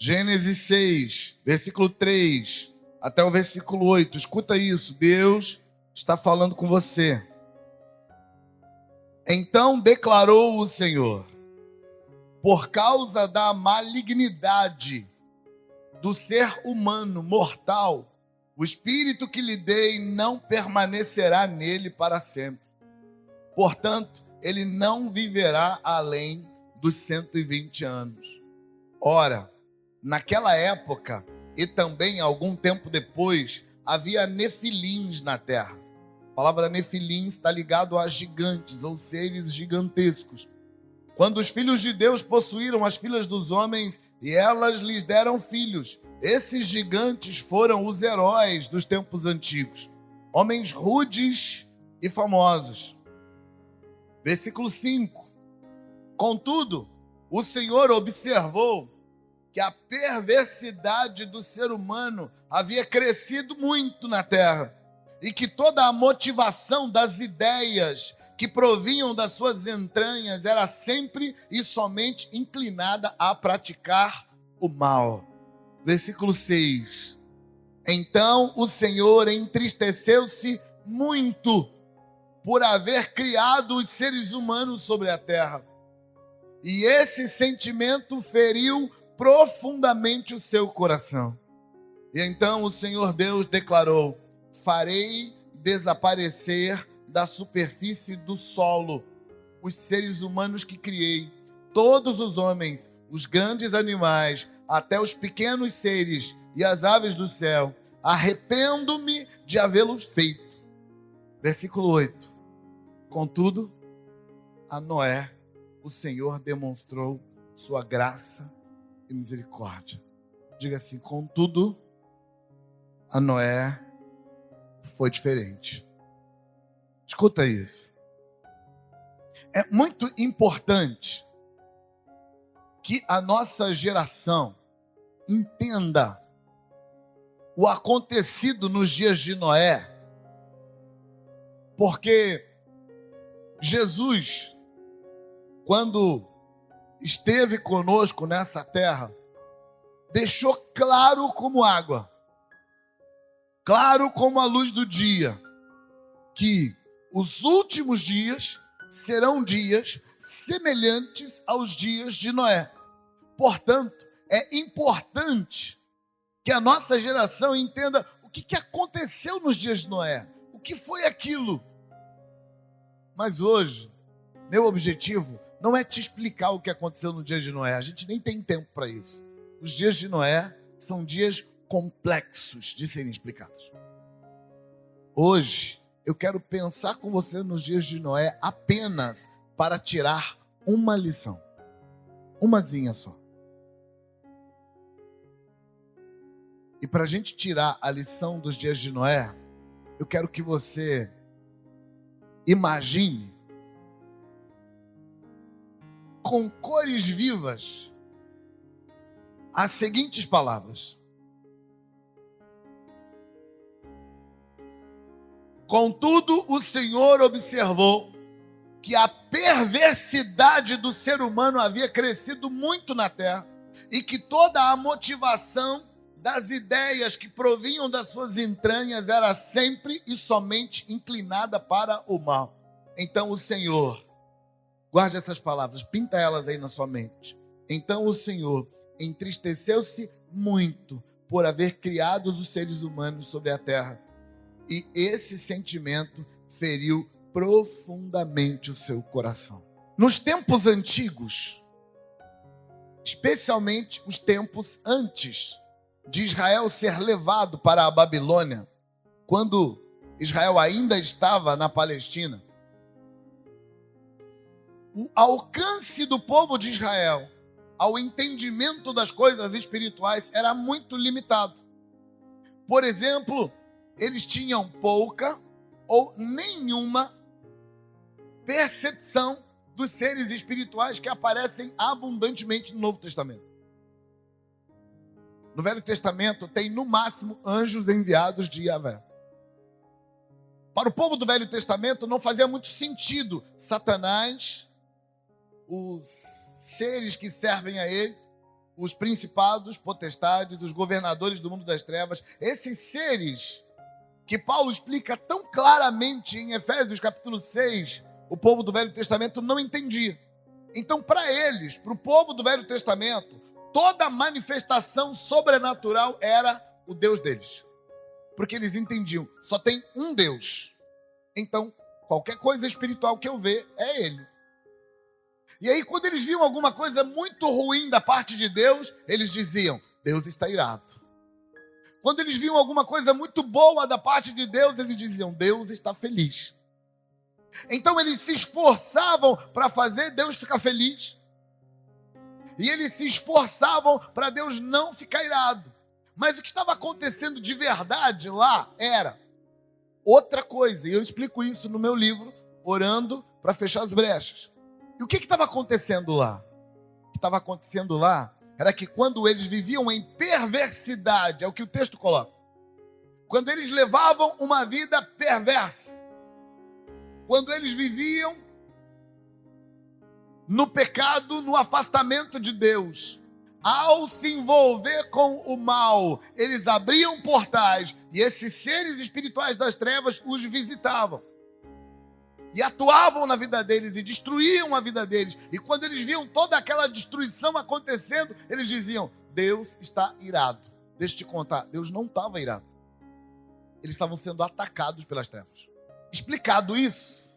Gênesis 6, versículo 3 até o versículo 8. Escuta isso, Deus está falando com você. Então declarou o Senhor: por causa da malignidade do ser humano mortal, o espírito que lhe dei não permanecerá nele para sempre. Portanto, ele não viverá além dos 120 anos. Ora, naquela época, e também algum tempo depois, havia nefilins na terra. A palavra nefilins está ligado a gigantes, ou seres gigantescos. Quando os filhos de Deus possuíram as filhas dos homens e elas lhes deram filhos, esses gigantes foram os heróis dos tempos antigos, homens rudes e famosos. Versículo 5. Contudo, o Senhor observou que a perversidade do ser humano havia crescido muito na terra e que toda a motivação das ideias que provinham das suas entranhas era sempre e somente inclinada a praticar o mal. Versículo 6. Então o Senhor entristeceu-se muito por haver criado os seres humanos sobre a terra. E esse sentimento feriu profundamente o seu coração. E então o Senhor Deus declarou: farei desaparecer da superfície do solo os seres humanos que criei, todos os homens, os grandes animais, até os pequenos seres e as aves do céu. Arrependo-me de havê-los feito. Versículo 8. Contudo, a Noé, o Senhor demonstrou sua graça e misericórdia. Diga assim: contudo, a Noé foi diferente. Escuta isso. É muito importante que a nossa geração entenda o acontecido nos dias de Noé, porque Jesus, quando esteve conosco nessa terra, deixou claro como água, claro como a luz do dia, que os últimos dias serão dias semelhantes aos dias de Noé. Portanto, é importante que a nossa geração entenda o que aconteceu nos dias de Noé, o que foi aquilo. Mas hoje, meu objetivo não é te explicar o que aconteceu no dia de Noé. A gente nem tem tempo para isso. Os dias de Noé são dias complexos de serem explicados. Hoje, eu quero pensar com você nos dias de Noé apenas para tirar uma lição. Umazinha só. E para a gente tirar a lição dos dias de Noé, eu quero que você imagine com cores vivas as seguintes palavras: contudo, o Senhor observou que a perversidade do ser humano havia crescido muito na terra e que toda a motivação das ideias que provinham das suas entranhas era sempre e somente inclinada para o mal. Então o Senhor, guarde essas palavras, pinta elas aí na sua mente. Então o Senhor entristeceu-se muito por haver criado os seres humanos sobre a terra. E esse sentimento feriu profundamente o seu coração. Nos tempos antigos, especialmente os tempos antes de Israel ser levado para a Babilônia, quando Israel ainda estava na Palestina, o alcance do povo de Israel ao entendimento das coisas espirituais era muito limitado. Por exemplo, eles tinham pouca ou nenhuma percepção dos seres espirituais que aparecem abundantemente no Novo Testamento. No Velho Testamento tem, no máximo, anjos enviados de Yahvé. Para o povo do Velho Testamento não fazia muito sentido Satanás, os seres que servem a ele, os principados, potestades, os governadores do mundo das trevas, esses seres que Paulo explica tão claramente em Efésios capítulo 6, o povo do Velho Testamento não entendia. Então, para eles, para o povo do Velho Testamento, toda manifestação sobrenatural era o Deus deles. Porque eles entendiam, só tem um Deus. Então, qualquer coisa espiritual que eu ver é Ele. E aí, quando eles viam alguma coisa muito ruim da parte de Deus, eles diziam, Deus está irado. Quando eles viam alguma coisa muito boa da parte de Deus, eles diziam, Deus está feliz. Então eles se esforçavam para fazer Deus ficar feliz. E eles se esforçavam para Deus não ficar irado. Mas o que estava acontecendo de verdade lá era outra coisa. E eu explico isso no meu livro, Orando para Fechar as Brechas. E o que estava acontecendo lá? O que estava acontecendo lá era que quando eles viviam em perversidade, é o que o texto coloca. Quando eles levavam uma vida perversa, quando eles viviam no pecado, no afastamento de Deus, ao se envolver com o mal, eles abriam portais e esses seres espirituais das trevas os visitavam. E atuavam na vida deles e destruíam a vida deles. E quando eles viam toda aquela destruição acontecendo, eles diziam, Deus está irado. Deixa eu te contar, Deus não estava irado. Eles estavam sendo atacados pelas trevas. Explicado isso,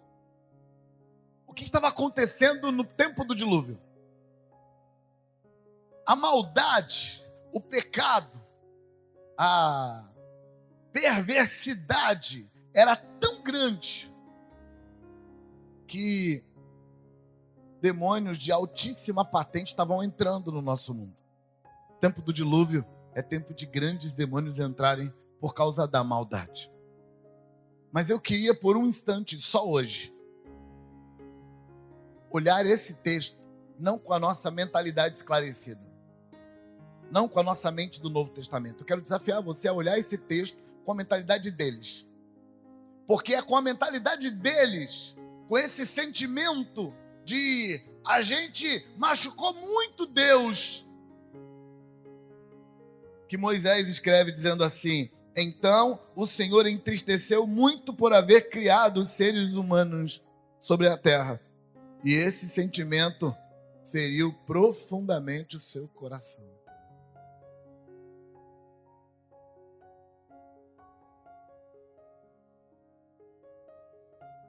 o que estava acontecendo no tempo do dilúvio? A maldade, o pecado, a perversidade era tão grande que demônios de altíssima patente estavam entrando no nosso mundo. O tempo do dilúvio é tempo de grandes demônios entrarem por causa da maldade. Mas eu queria por um instante, só hoje, olhar esse texto não com a nossa mentalidade esclarecida, não com a nossa mente do Novo Testamento. Eu quero desafiar você a olhar esse texto com a mentalidade deles. Porque é com a mentalidade deles, com esse sentimento de a gente machucou muito Deus, que Moisés escreve dizendo assim, então o Senhor entristeceu muito por haver criado os seres humanos sobre a terra. E esse sentimento feriu profundamente o seu coração.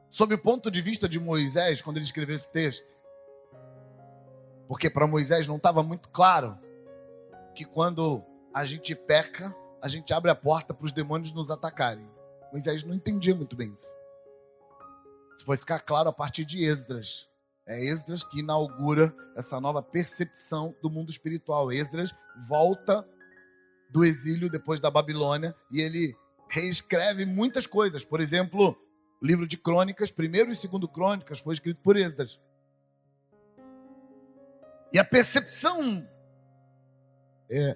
Sob o ponto de vista de Moisés, quando ele escreveu esse texto, porque para Moisés não estava muito claro que quando a gente peca, a gente abre a porta para os demônios nos atacarem. Moisés não entendia muito bem isso. Isso vai ficar claro a partir de Esdras. É Esdras que inaugura essa nova percepção do mundo espiritual. Esdras volta do exílio depois da Babilônia e ele reescreve muitas coisas. Por exemplo, o livro de Crônicas, 1º e 2º Crônicas, foi escrito por Esdras. E a percepção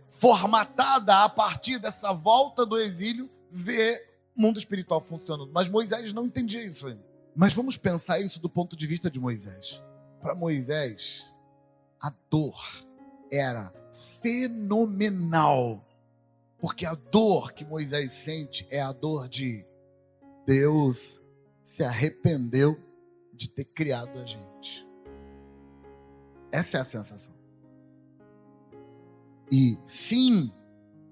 formatada a partir dessa volta do exílio vê o mundo espiritual funcionando. Mas Moisés não entendia isso ainda. Mas vamos pensar isso do ponto de vista de Moisés. Para Moisés, a dor era fenomenal. Porque a dor que Moisés sente é a dor de Deus se arrependeu de ter criado a gente. Essa é a sensação. E sim,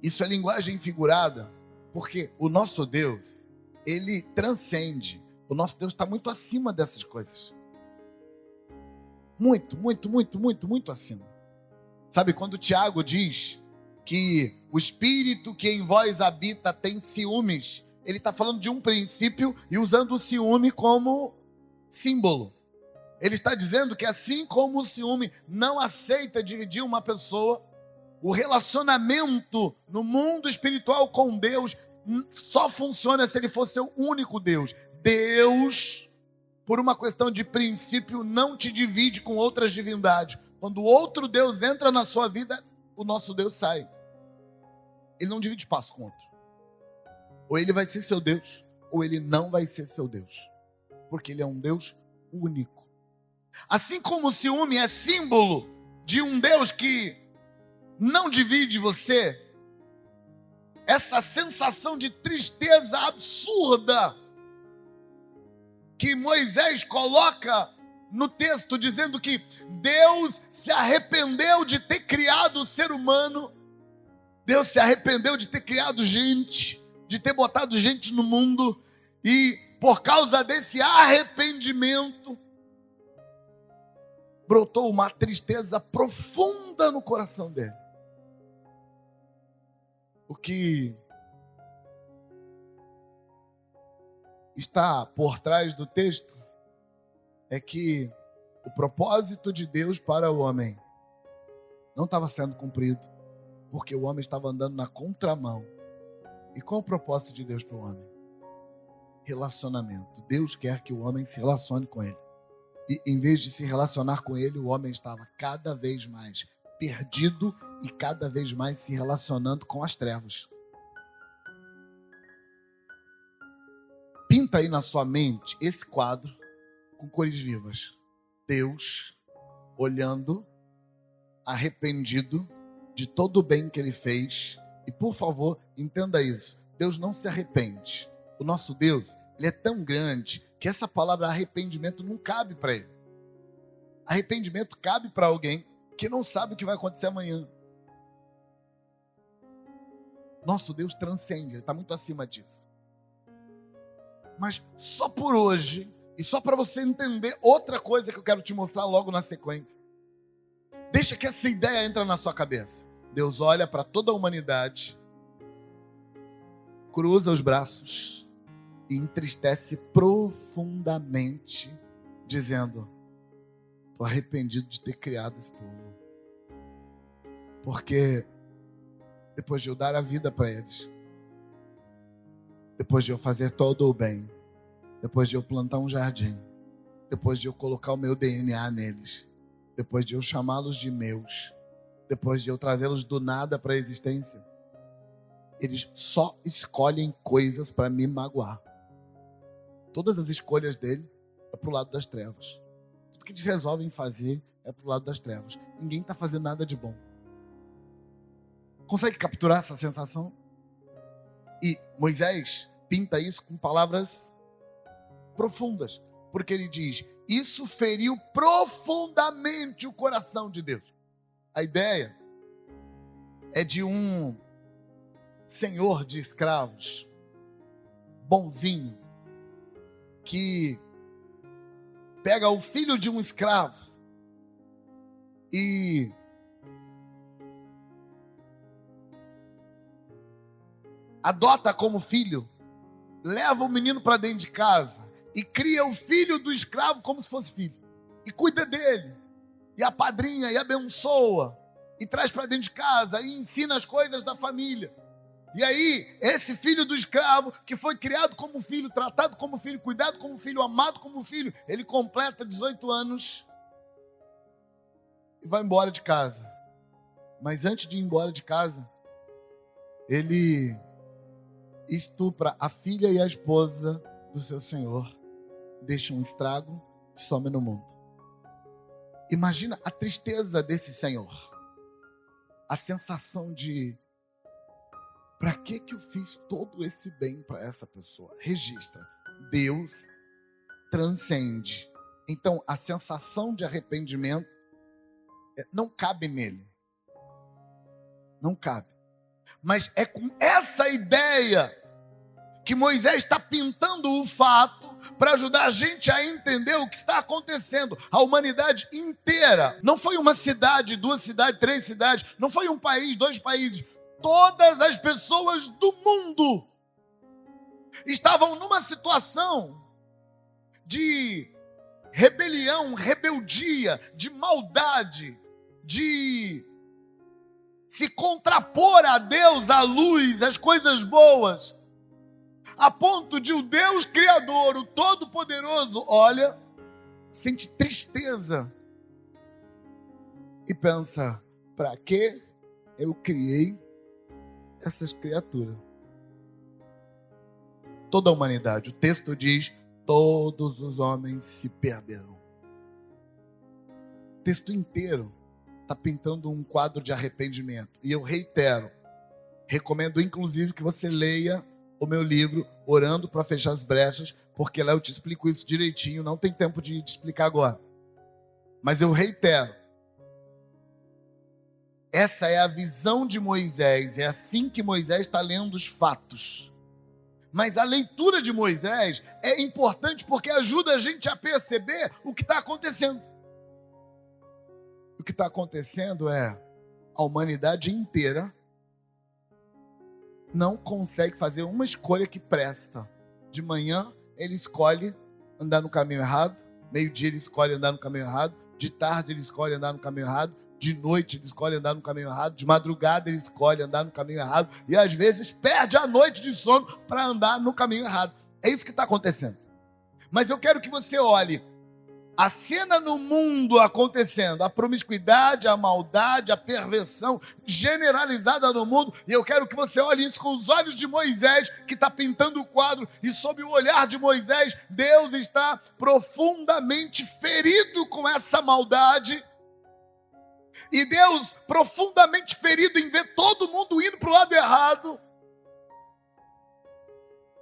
isso é linguagem figurada, porque o nosso Deus, ele transcende. O nosso Deus está muito acima dessas coisas. Muito, muito, muito, muito, muito acima. Sabe, quando Tiago diz que o Espírito que em vós habita tem ciúmes, ele está falando de um princípio e usando o ciúme como símbolo. Ele está dizendo que assim como o ciúme não aceita dividir uma pessoa, o relacionamento no mundo espiritual com Deus só funciona se ele for seu único Deus. Deus, por uma questão de princípio, não te divide com outras divindades. Quando outro Deus entra na sua vida, o nosso Deus sai. Ele não divide espaço com outro. Ou ele vai ser seu Deus, ou ele não vai ser seu Deus. Porque ele é um Deus único. Assim como o ciúme é símbolo de um Deus que Não divide você essa sensação de tristeza absurda que Moisés coloca no texto, dizendo que Deus se arrependeu de ter criado o ser humano, Deus se arrependeu de ter criado gente, de ter botado gente no mundo, e por causa desse arrependimento, brotou uma tristeza profunda no coração dele. O que está por trás do texto é que o propósito de Deus para o homem não estava sendo cumprido, porque o homem estava andando na contramão. E qual o propósito de Deus para o homem? Relacionamento. Deus quer que o homem se relacione com ele. E em vez de se relacionar com ele, o homem estava cada vez mais perdido e cada vez mais se relacionando com as trevas. Pinta aí na sua mente esse quadro com cores vivas. Deus olhando, arrependido de todo o bem que ele fez. E por favor, entenda isso. Deus não se arrepende. O nosso Deus, ele é tão grande que essa palavra arrependimento não cabe para ele. Arrependimento cabe para alguém que não sabe o que vai acontecer amanhã. Nosso Deus transcende, ele está muito acima disso. Mas só por hoje, e só para você entender outra coisa que eu quero te mostrar logo na sequência. Deixa que essa ideia entre na sua cabeça. Deus olha para toda a humanidade, cruza os braços e entristece profundamente, dizendo: estou arrependido de ter criado esse povo. Porque depois de eu dar a vida para eles, depois de eu fazer todo o bem, depois de eu plantar um jardim, depois de eu colocar o meu DNA neles, depois de eu chamá-los de meus, depois de eu trazê-los do nada para a existência, eles só escolhem coisas para me magoar. Todas as escolhas dele é pro lado das trevas. Tudo que eles resolvem fazer é pro lado das trevas. Ninguém está fazendo nada de bom. Consegue capturar essa sensação? E Moisés pinta isso com palavras profundas, porque ele diz: isso feriu profundamente o coração de Deus. A ideia é de um senhor de escravos, bonzinho, que pega o filho de um escravo e adota como filho, leva o menino para dentro de casa e cria o filho do escravo como se fosse filho. E cuida dele, e apadrinha, e abençoa, e traz para dentro de casa, e ensina as coisas da família. E aí, esse filho do escravo, que foi criado como filho, tratado como filho, cuidado como filho, amado como filho, ele completa 18 anos e vai embora de casa. Mas antes de ir embora de casa, ele estupra a filha e a esposa do seu senhor, deixa um estrago e some no mundo. Imagina a tristeza desse senhor, a sensação de: para que eu fiz todo esse bem para essa pessoa? Registra. Deus transcende. Então a sensação de arrependimento não cabe nele. Não cabe. Mas é com essa ideia que Moisés está pintando o fato para ajudar a gente a entender o que está acontecendo. A humanidade inteira. Não foi uma cidade, 2 cidades, 3 cidades. Não foi um país, 2 países. Todas as pessoas do mundo estavam numa situação de rebelião, rebeldia, de maldade, de se contrapor a Deus, a luz, as coisas boas, a ponto de o Deus Criador, o Todo-Poderoso, olha, sente tristeza e pensa: para que eu criei essas criaturas? Toda a humanidade, o texto diz: todos os homens se perderão. O texto inteiro está pintando um quadro de arrependimento. E eu reitero, recomendo inclusive que você leia o meu livro, Orando para Fechar as Brechas, porque lá eu te explico isso direitinho, não tem tempo de te explicar agora. Mas eu reitero, essa é a visão de Moisés, é assim que Moisés está lendo os fatos. Mas a leitura de Moisés é importante porque ajuda a gente a perceber o que está acontecendo. O que está acontecendo é a humanidade inteira não consegue fazer uma escolha que presta. De manhã ele escolhe andar no caminho errado, meio-dia ele escolhe andar no caminho errado, de tarde ele escolhe andar no caminho errado, de noite ele escolhe andar no caminho errado, de madrugada ele escolhe andar no caminho errado e às vezes perde a noite de sono para andar no caminho errado. É isso que está acontecendo. Mas eu quero que você olhe a cena no mundo acontecendo, a promiscuidade, a maldade, a perversão generalizada no mundo, e eu quero que você olhe isso com os olhos de Moisés, que está pintando o quadro, e sob o olhar de Moisés, Deus está profundamente ferido com essa maldade, e Deus profundamente ferido em ver todo mundo indo para o lado errado.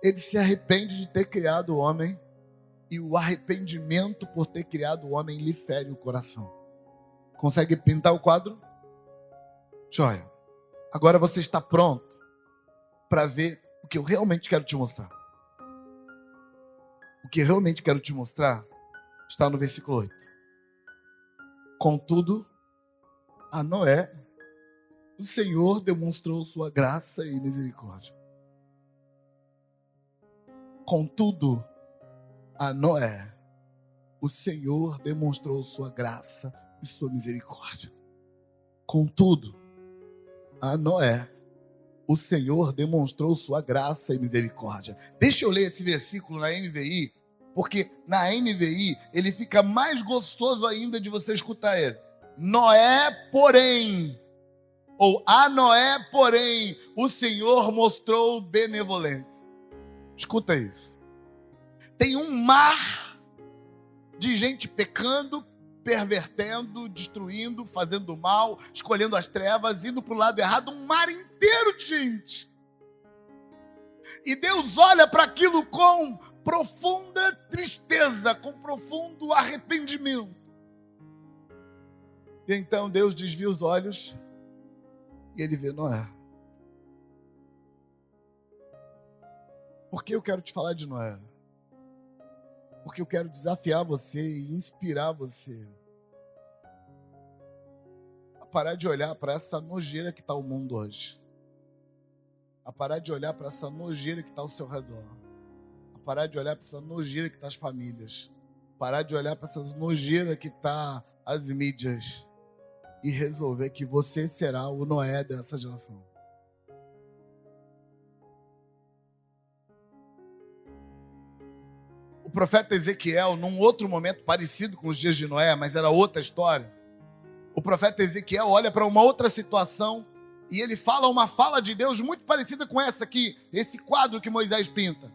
Ele se arrepende de ter criado o homem, e o arrependimento por ter criado o homem lhe fere o coração. Consegue pintar o quadro? Joia. Agora você está pronto para ver o que eu realmente quero te mostrar. O que eu realmente quero te mostrar está no versículo 8. Contudo, a Noé, o Senhor demonstrou sua graça e misericórdia. Contudo, a Noé, o Senhor demonstrou sua graça e sua misericórdia. Contudo, a Noé, o Senhor demonstrou sua graça e misericórdia. Deixa eu ler esse versículo na NVI, porque na NVI ele fica mais gostoso ainda de você escutar ele. Noé, porém, ou a Noé, porém, o Senhor mostrou benevolência. Escuta isso. Tem um mar de gente pecando, pervertendo, destruindo, fazendo mal, escolhendo as trevas, indo para o lado errado, um mar inteiro de gente. E Deus olha para aquilo com profunda tristeza, com profundo arrependimento. E então Deus desvia os olhos e ele vê Noé. Por que eu quero te falar de Noé? Porque eu quero desafiar você e inspirar você a parar de olhar para essa nojeira que está o mundo hoje. A parar de olhar para essa nojeira que está ao seu redor. A parar de olhar para essa nojeira que está as famílias. Parar de olhar para essa nojeira que está as mídias. E resolver que você será o Noé dessa geração. O profeta Ezequiel, num outro momento parecido com os dias de Noé, mas era outra história, o profeta Ezequiel olha para uma outra situação e ele fala uma fala de Deus muito parecida com essa aqui, esse quadro que Moisés pinta.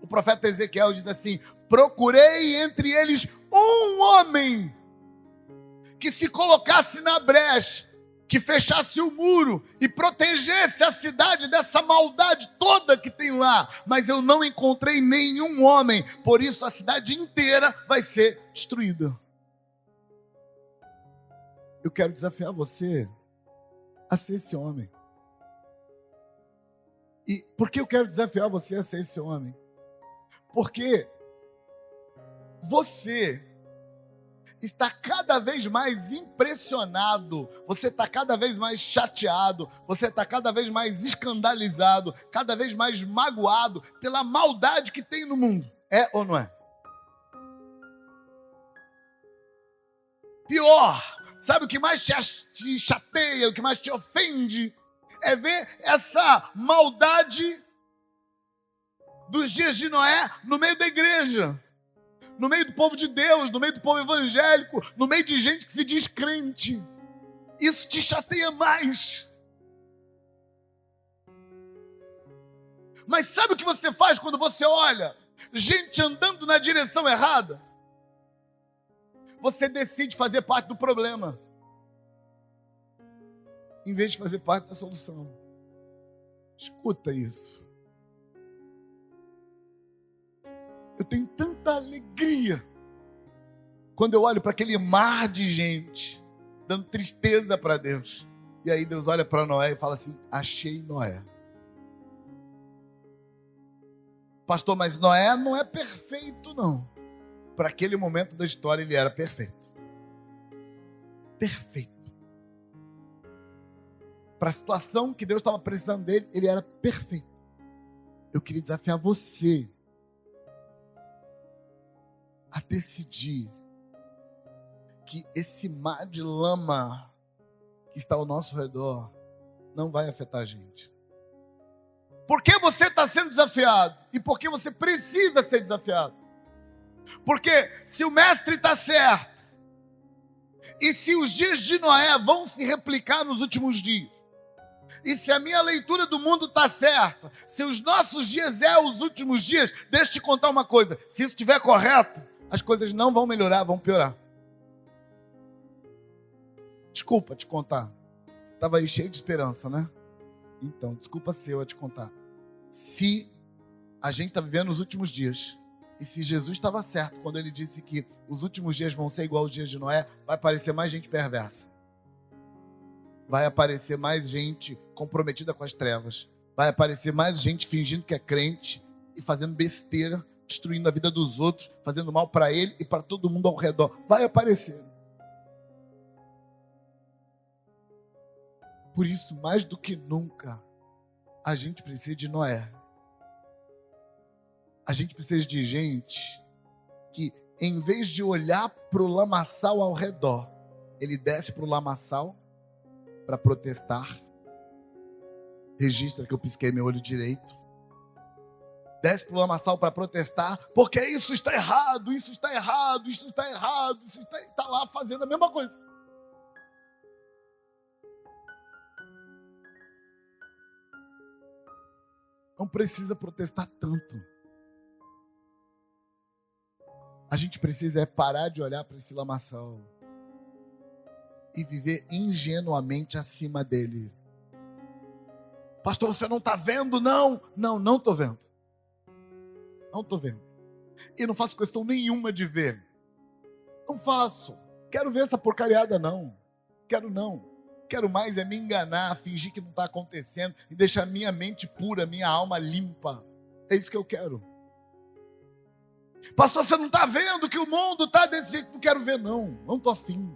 O profeta Ezequiel diz assim: procurei entre eles um homem que se colocasse na brecha, que fechasse o muro e protegesse a cidade dessa maldade toda que tem lá. Mas eu não encontrei nenhum homem, por isso a cidade inteira vai ser destruída. Eu quero desafiar você a ser esse homem. E por que eu quero desafiar você a ser esse homem? Porque você está cada vez mais impressionado, você está cada vez mais chateado, você está cada vez mais escandalizado, cada vez mais magoado pela maldade que tem no mundo. É ou não é? Pior, sabe o que mais te chateia, o que mais te ofende? É ver essa maldade dos dias de Noé no meio da igreja. No meio do povo de Deus, no meio do povo evangélico, no meio de gente que se diz crente. Isso te chateia mais. Mas sabe o que você faz quando você olha gente andando na direção errada? Você decide fazer parte do problema. em vez de fazer parte da solução. Escuta isso. Eu tenho tanta alegria quando eu olho para aquele mar de gente dando tristeza para Deus. E aí Deus olha para Noé e fala assim: achei Noé. Pastor, mas Noé não é perfeito, não. Para aquele momento da história ele era perfeito. Perfeito. Para a situação que Deus estava precisando dele, ele era perfeito. Eu queria desafiar você a decidir que esse mar de lama que está ao nosso redor não vai afetar a gente. Por que você está sendo desafiado? E por que você precisa ser desafiado? Porque se o mestre está certo, e se os dias de Noé vão se replicar nos últimos dias, e se a minha leitura do mundo está certa, se os nossos dias os últimos dias, deixa eu te contar uma coisa: se isso estiver correto, as coisas não vão melhorar, vão piorar. Desculpa te contar. Estava aí cheio de esperança, né? Então, desculpa ser eu a te contar. Se a gente está vivendo os últimos dias, e se Jesus estava certo quando ele disse que os últimos dias vão ser igual aos dias de Noé, vai aparecer mais gente perversa. Vai aparecer mais gente comprometida com as trevas. Vai aparecer mais gente fingindo que é crente e fazendo besteira, destruindo a vida dos outros, fazendo mal para ele e para todo mundo ao redor. Vai aparecer. Por isso, mais do que nunca, a gente precisa de Noé. A gente precisa de gente que, em vez de olhar para o lamaçal ao redor, ele desce para o lamaçal para protestar. Registra que eu pisquei meu olho direito. Desce para o lamaçal para protestar, porque isso está errado, isso está errado, isso está errado, isso está lá fazendo a mesma coisa. Não precisa protestar tanto. A gente precisa parar de olhar para esse lamaçal e viver ingenuamente acima dele. Pastor, você não está vendo, não? Não estou vendo. Não estou vendo. E não faço questão nenhuma de ver. Não faço. Quero ver essa porcariada, não. Quero não. Quero mais é me enganar, fingir que não está acontecendo e deixar minha mente pura, minha alma limpa. É isso que eu quero. Pastor, você não está vendo que o mundo está desse jeito? Não quero ver, não. Não estou afim.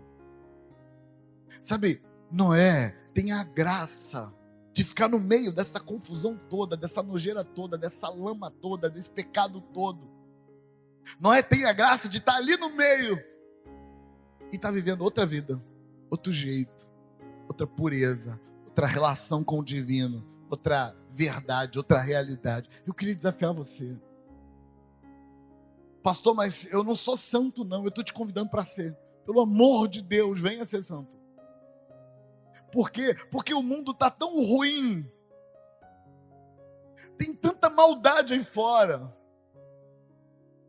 Sabe, Noé tem a graça de ficar no meio dessa confusão toda, dessa nojeira toda, dessa lama toda, desse pecado todo. Noé tem a graça de estar ali no meio e estar vivendo outra vida, outro jeito, outra pureza, outra relação com o divino, outra verdade, outra realidade. Eu queria desafiar você. Pastor, mas eu não sou santo, não. Eu estou te convidando para ser. Pelo amor de Deus, venha ser santo. Por quê? Porque o mundo está tão ruim. Tem tanta maldade aí fora.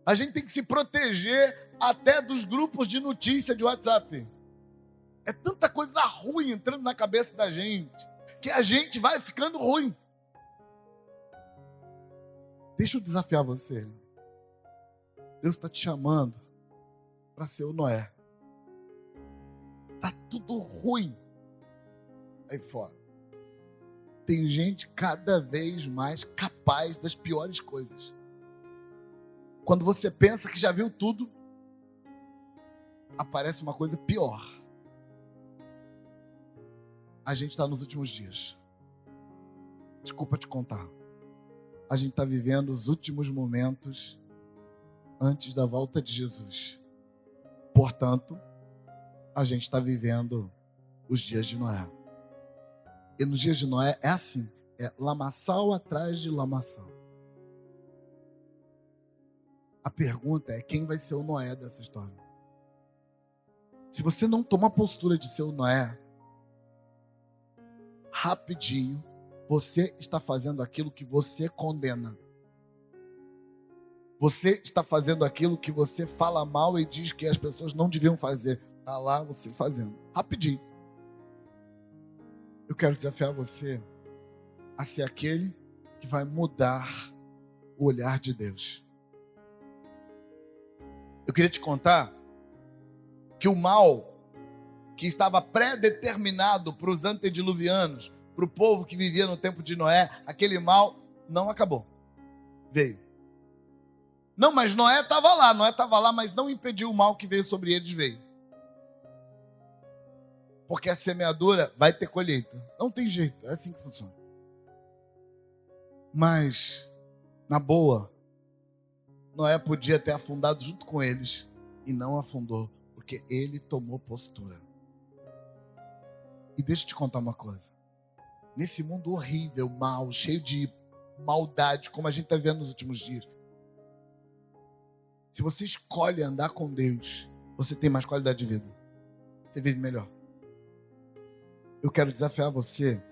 A gente tem que se proteger até dos grupos de notícia de WhatsApp. É tanta coisa ruim entrando na cabeça da gente, que a gente vai ficando ruim. Deixa eu desafiar você. Deus está te chamando para ser o Noé. Está tudo ruim aí fora. Tem gente cada vez mais capaz das piores coisas. Quando você pensa que já viu tudo, aparece uma coisa pior. A gente está nos últimos dias. Desculpa te contar. A gente está vivendo os últimos momentos antes da volta de Jesus. Portanto, a gente está vivendo os dias de Noé. E nos dias de Noé é assim, é lamaçal atrás de lamaçal. A pergunta é, quem vai ser o Noé dessa história? Se você não tomar postura de ser o Noé, rapidinho, você está fazendo aquilo que você condena. Você está fazendo aquilo que você fala mal e diz que as pessoas não deviam fazer. Está lá você fazendo. Rapidinho. Eu quero desafiar você a ser aquele que vai mudar o olhar de Deus. Eu queria te contar que o mal que estava pré-determinado para os antediluvianos, para o povo que vivia no tempo de Noé, aquele mal não acabou. Veio. Não, mas Noé estava lá, mas não impediu o mal que veio sobre eles, veio. Porque a semeadura vai ter colheita. Não tem jeito, é assim que funciona. Mas, na boa, Noé podia ter afundado junto com eles e não afundou, porque ele tomou postura. E deixa eu te contar uma coisa. Nesse mundo horrível, mal, cheio de maldade, como a gente está vendo nos últimos dias, se você escolhe andar com Deus, você tem mais qualidade de vida. Você vive melhor. Eu quero desafiar você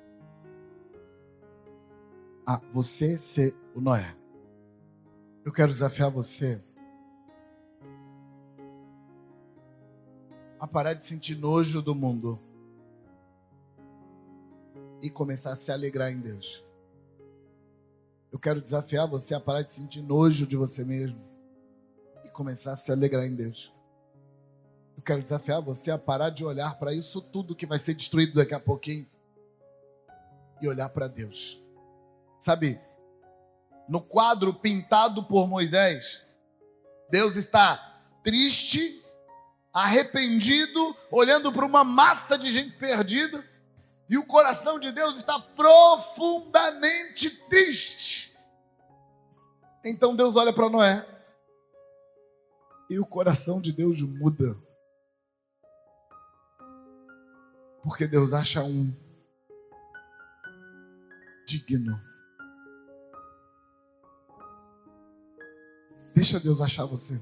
a você ser o Noé. Eu quero desafiar você a parar de sentir nojo do mundo e começar a se alegrar em Deus. Eu quero desafiar você a parar de sentir nojo de você mesmo e começar a se alegrar em Deus. Eu quero desafiar você a parar de olhar para isso tudo que vai ser destruído daqui a pouquinho e olhar para Deus. Sabe, no quadro pintado por Moisés, Deus está triste, arrependido, olhando para uma massa de gente perdida, e o coração de Deus está profundamente triste. Então Deus olha para Noé, e o coração de Deus muda. Porque Deus acha um digno. Deixa Deus achar você.